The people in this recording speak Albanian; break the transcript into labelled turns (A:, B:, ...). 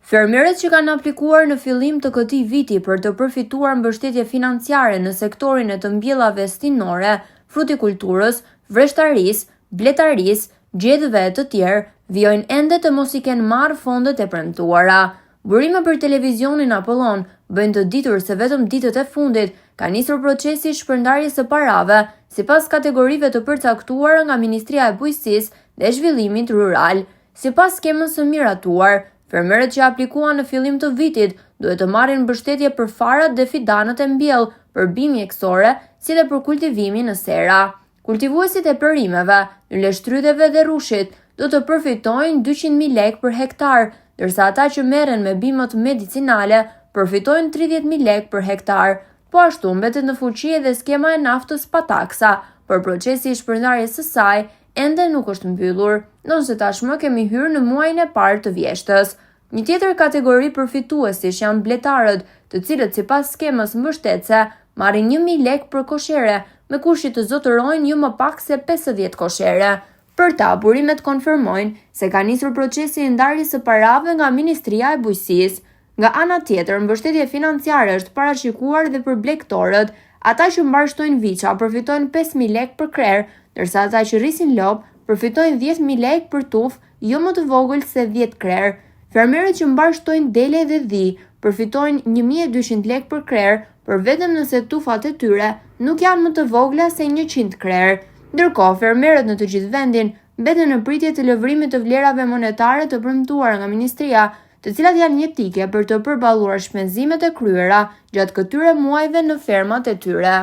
A: Fermerët që kanë aplikuar në fillim të këtij viti për të përfituar mbështetje financiare në sektorin e të mbjellave stinore, frutikulturës, vreshtarisë, bletarisë, gjedhëve e të tjerë, vijojnë ende të mos i kenë marrë fondet e premtuara. Burime për televizionin Apollon bëjnë të ditur se vetëm ditët e fundit ka nisur procesi i shpërndarjes së parave sipas kategorive të përcaktuara nga Ministria e Bujqësisë dhe Zhvillimit Rural. Sipas skemës së miratuar, fermerët që aplikuan në fillim të vitit duhet të marrin mbështetje për farat dhe fidanët e mbjellë për bimë mjekësore, si dhe për kultivimin në sera. Kultivuesit e perimeve, yleshtrydheve dhe rrushit do të përfitojnë 200.000 lekë për hektar, ndërsa ata që merren me bimët medicinale përfitojnë 30.000 lekë për hektar. Po ashtu mbetet në fuqi edhe skema e naftës pa taksa, por procesi i shpërndarjes së saj ende nuk është mbyllur, ndonse tashmë kemi hyrë në muajin e parë të vjeshtës. Një tjetër kategori përfituesish janë bletarët, të cilët sipas skemës mbështetëse marrin 1.000 lekë për koshere, me kushte të zotërojnë jo më pak se 50 koshere. Për ta, burimet konfirmojnë se ka nisur procesi i ndarjes së parave nga Ministria e Bujqësisë. Nga ana tjetër, mbështetje financiare është parashikuar dhe për blegtorët. Ata që mbarshtojnë viça përfitojnë 5.000 lekë për krerë, ndërsa ata që rrisin lop përfitojnë 10.000 lekë për tufë, jo më të vogël se 10 krerë. Fermerët që mbarshtojnë dele dhe dhi përfitojnë 1.200 lekë për krerë, por vetëm nëse tufat e tyre nuk janë më të vogla se 100 krerë. Ndërkohë, fermerët në të gjithë vendin mbeten në pritje të lëvrimit të vlerave monetare të premtuara nga Ministria, të cilat janë jetike për të përballuar shpenzimet e kryera gjatë këtyre muajve në fermat e tyre.